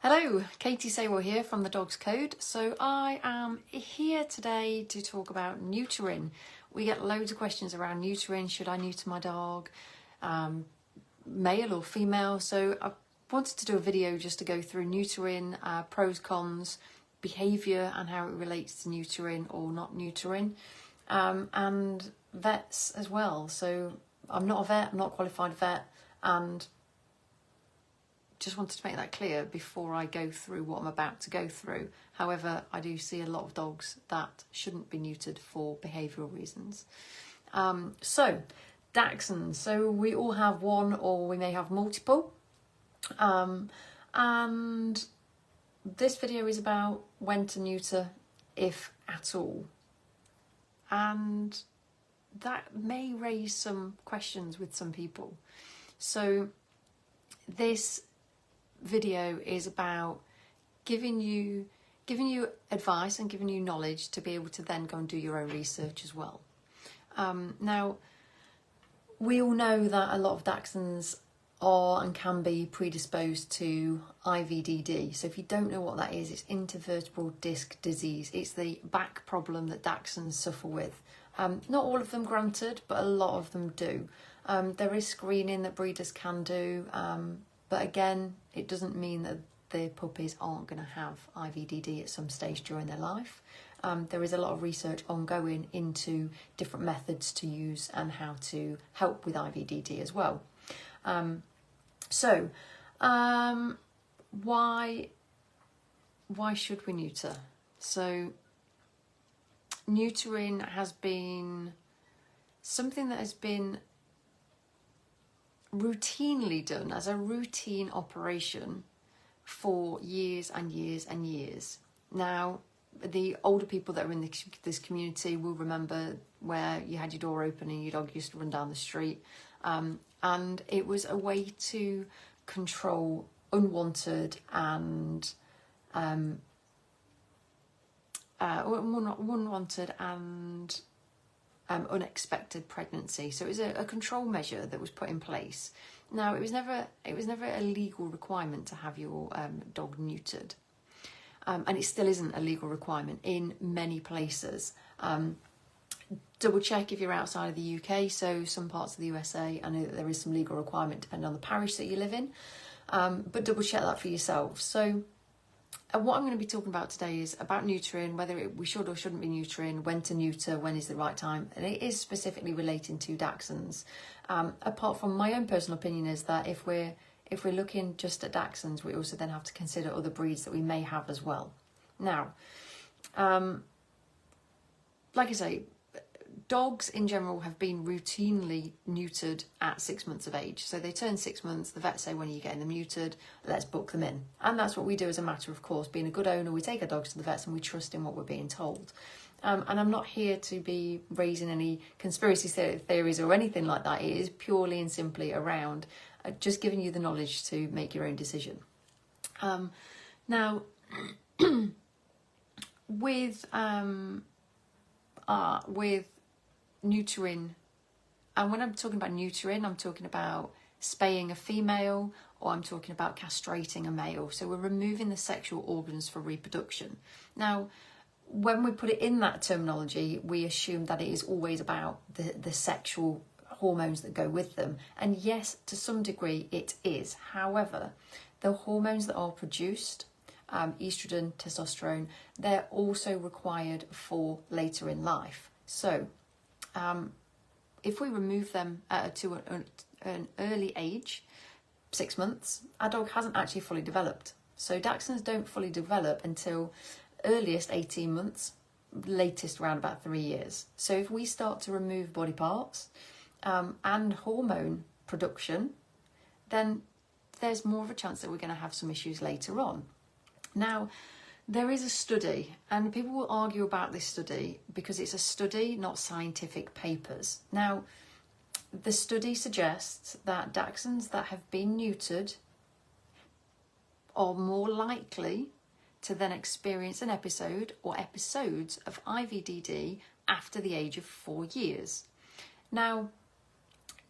Hello, Katie Saywell here from the Dog's Code. So I am here today to talk about neutering. We get loads of questions around neutering. Should I neuter my dog, male or female? So I wanted to do a video just to go through neutering, pros, cons, behaviour and how it relates to neutering or not neutering, and vets as well. So I'm not a vet, I'm not a qualified vet, and just wanted to make that clear before I go through what I'm about to go through. However, I do see a lot of dogs that shouldn't be neutered for behavioural reasons. So, Dachshunds. So we all have one, or we may have multiple. And this video is about when to neuter, if at all. And that may raise some questions with some people. So this video is about giving you advice and giving you knowledge to be able to then go and do your own research as well. Now, we all know that a lot of Dachshunds are and can be predisposed to IVDD. So if you don't know what that is, it's intervertebral disc disease. It's the back problem that Dachshunds suffer with. Not all of them, granted, but a lot of them do. There is screening that breeders can do, but again, it doesn't mean that the puppies aren't going to have IVDD at some stage during their life. There is a lot of research ongoing into different methods to use and how to help with IVDD as well. Why should we neuter? So neutering has been something that has been routinely done as a routine operation for years and years and years. Now, the older people that are in this community will remember where you had your door open and your dog used to run down the street, and it was a way to control unwanted and unexpected pregnancy. So it was a control measure that was put in place. Now, it was never a legal requirement to have your dog neutered, and it still isn't a legal requirement in many places. Double check if you're outside of the UK. So some parts of the USA, I know that there is some legal requirement depending on the parish that you live in, but double check that for yourself. So what I'm going to be talking about today is about neutering, whether we should or shouldn't be neutering, when to neuter, when is the right time, and it is specifically relating to Dachshunds. Apart from my own personal opinion is that if we're looking just at Dachshunds, we also then have to consider other breeds that we may have as well. Now, like I say, dogs in general have been routinely neutered at 6 months of age. So they turn 6 months, the vets say, when are you getting them neutered? Let's book them in. And that's what we do as a matter of course. Being a good owner, we take our dogs to the vets and we trust in what we're being told. And I'm not here to be raising any conspiracy theories or anything like that. It is purely and simply around just giving you the knowledge to make your own decision. Now, with neutering, and when I'm talking about neutering, I'm talking about spaying a female, or I'm talking about castrating a male. So we're removing the sexual organs for reproduction. Now, when we put it in that terminology, we assume that it is always about the sexual hormones that go with them. And yes, to some degree it is. However, the hormones that are produced, estrogen, testosterone, they're also required for later in life. So if we remove them to an early age, 6 months, our dog hasn't actually fully developed. So Dachshunds don't fully develop until earliest 18 months, latest around about 3 years. So if we start to remove body parts and hormone production, then there's more of a chance that we're going to have some issues later on. Now, there is a study, and people will argue about this study because it's a study, not scientific papers. Now, the study suggests that Dachshunds that have been neutered are more likely to then experience an episode or episodes of IVDD after the age of 4 years. Now,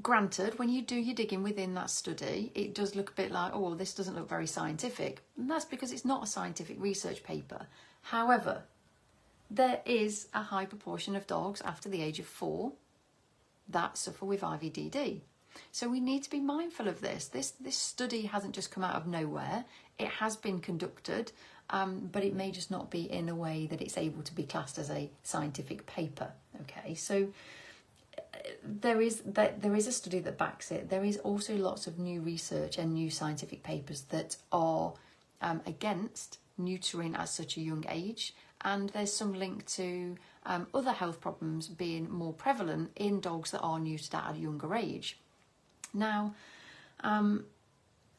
Granted, when you do your digging within that study, it does look a bit like, oh, well, this doesn't look very scientific. And that's because it's not a scientific research paper. However, there is a high proportion of dogs after the age of 4 that suffer with IVDD. So we need to be mindful of this. This study hasn't just come out of nowhere. It has been conducted, but it may just not be in a way that it's able to be classed as a scientific paper. Okay, so there is a study that backs it. There is also lots of new research and new scientific papers that are against neutering at such a young age, and there's some link to other health problems being more prevalent in dogs that are neutered at a younger age. Now,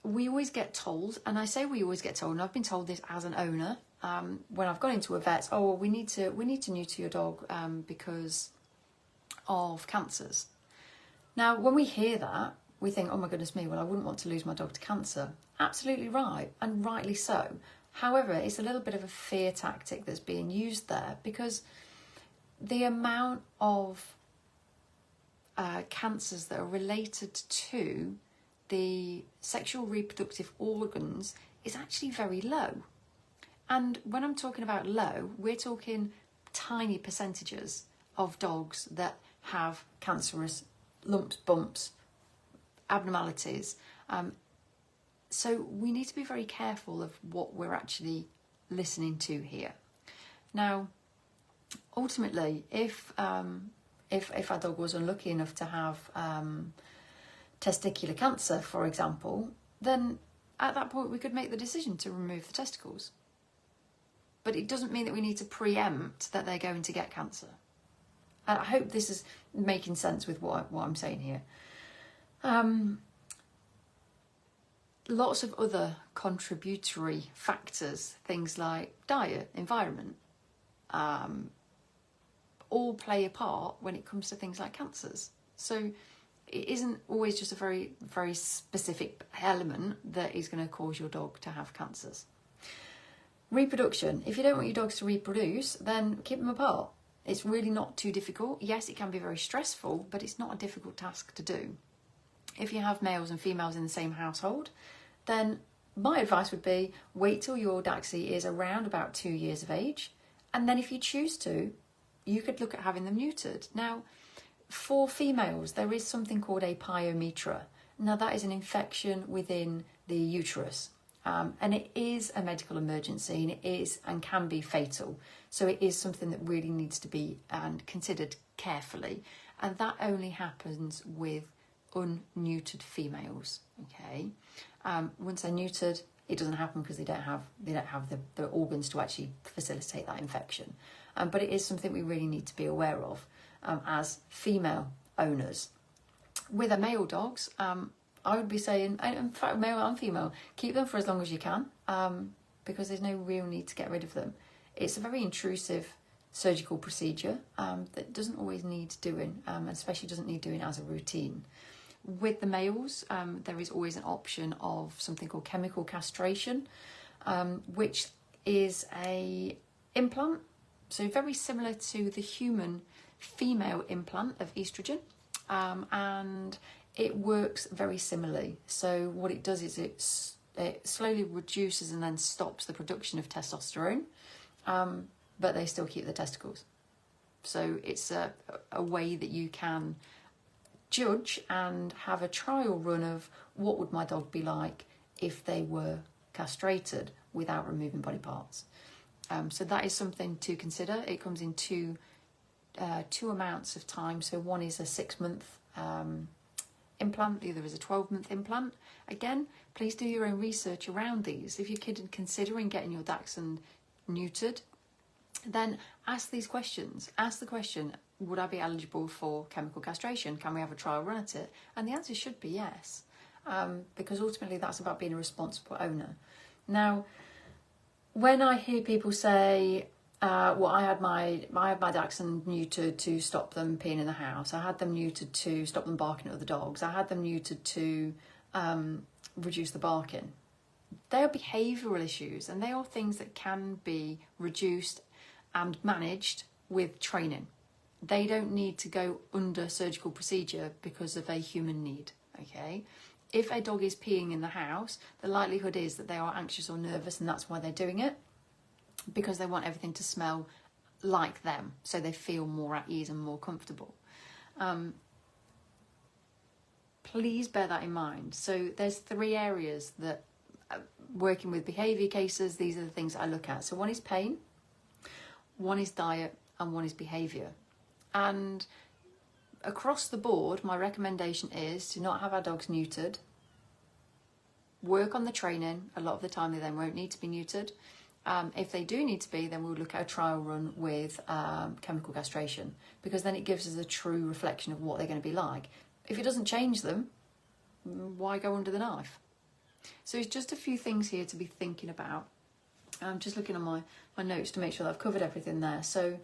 we always get told, and I say we always get told, and I've been told this as an owner, when I've gone into a vet, oh, well, we need to neuter your dog because of cancers. Now, when we hear that, we think, oh my goodness me, well, I wouldn't want to lose my dog to cancer. Absolutely right, and rightly so. However, it's a little bit of a fear tactic that's being used there, because the amount of cancers that are related to the sexual reproductive organs is actually very low. And when I'm talking about low, we're talking tiny percentages of dogs that have cancerous lumps, bumps, abnormalities. So we need to be very careful of what we're actually listening to here. Now, ultimately, if our dog was unlucky enough to have testicular cancer, for example, then at that point we could make the decision to remove the testicles. But it doesn't mean that we need to preempt that they're going to get cancer. And I hope this is making sense with what I'm saying here. Lots of other contributory factors, things like diet, environment, all play a part when it comes to things like cancers. So it isn't always just a very, very specific element that is going to cause your dog to have cancers. Reproduction. If you don't want your dogs to reproduce, then keep them apart. It's really not too difficult. Yes, it can be very stressful, but it's not a difficult task to do. If you have males and females in the same household, then my advice would be wait till your Dachshund is around about 2 years of age. And then if you choose to, you could look at having them neutered. Now, for females, there is something called a pyometra. Now, that is an infection within the uterus. And it is a medical emergency, and it is and can be fatal. So it is something that really needs to be considered carefully. And that only happens with unneutered females. Okay. Once they're neutered, it doesn't happen because they don't have the organs to actually facilitate that infection. But it is something we really need to be aware of as female owners. With the male dogs, I would be saying, in fact, male and female, keep them for as long as you can, because there's no real need to get rid of them. It's a very intrusive surgical procedure that doesn't always need doing, especially doesn't need doing as a routine. With the males, there is always an option of something called chemical castration, which is a implant, so very similar to the human female implant of estrogen, and it works very similarly. So what it does is it slowly reduces and then stops the production of testosterone, but they still keep the testicles. So it's a way that you can judge and have a trial run of what would my dog be like if they were castrated without removing body parts. So that is something to consider. It comes in two amounts of time. So one is a 6-month implant, the other is a 12-month implant. Again, please do your own research around these. If you're considering getting your Dachshund neutered, then ask these questions. Ask the question, would I be eligible for chemical castration? Can we have a trial run at it? And the answer should be yes, because ultimately that's about being a responsible owner. Now, when I hear people say, well, I had my Dachshund neutered to stop them peeing in the house. I had them neutered to stop them barking at other dogs. I had them neutered to reduce the barking. They are behavioural issues, and they are things that can be reduced and managed with training. they don't need to go under surgical procedure because of a human need, okay? If a dog is peeing in the house, the likelihood is that they are anxious or nervous, and that's why they're doing it, because they want everything to smell like them, so they feel more at ease and more comfortable. Please bear that in mind. So there's 3 areas that, working with behaviour cases, these are the things I look at. So one is pain, one is diet, and one is behaviour. And across the board, my recommendation is to not have our dogs neutered. Work on the training. A lot of the time they then won't need to be neutered. If they do need to be, then we'll look at a trial run with chemical castration, because then it gives us a true reflection of what they're going to be like. If it doesn't change them, why go under the knife? So it's just a few things here to be thinking about. I'm just looking on my notes to make sure that I've covered everything there. So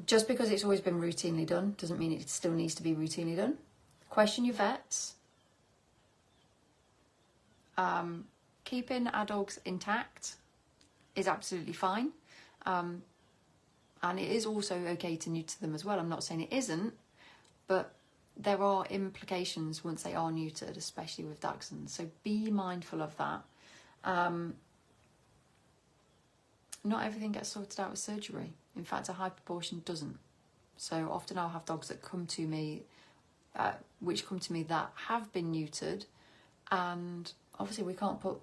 just because it's always been routinely done doesn't mean it still needs to be routinely done. Question your vets. Keeping our dogs intact is absolutely fine. And it is also okay to neuter them as well. I'm not saying it isn't, but there are implications once they are neutered, especially with Dachshunds. So be mindful of that. Not everything gets sorted out with surgery. In fact, a high proportion doesn't. So often I'll have dogs that come to me, that have been neutered, and obviously we can't put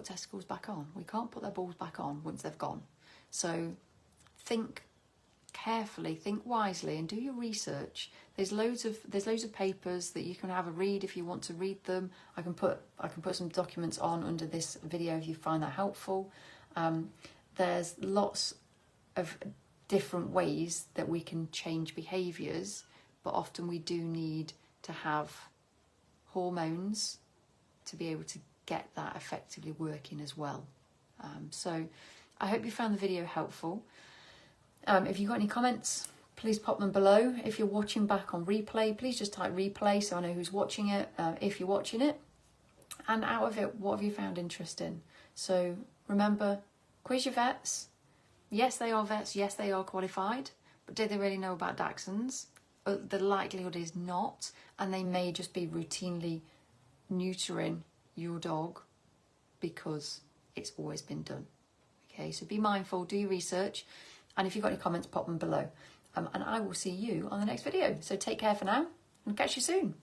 testicles back on. We can't put their balls back on once they've gone. So think carefully, think wisely, and do your research. There's loads of papers that you can have a read if you want to read them. I can put some documents on under this video if you find that helpful. There's lots of different ways that we can change behaviours, but often we do need to have hormones to be able to get that effectively working as well. So I hope you found the video helpful. If you've got any comments, please pop them below. If you're watching back on replay, please just type replay so I know who's watching it, if you're watching it. And out of it, what have you found interesting? So remember, quiz your vets. Yes, they are vets. Yes, they are qualified. But do they really know about Dachshunds? The likelihood is not. And they may just be routinely neutering your dog because it's always been done. Okay, so be mindful, do your research. And if you've got any comments, pop them below. And I will see you on the next video. So take care for now and catch you soon.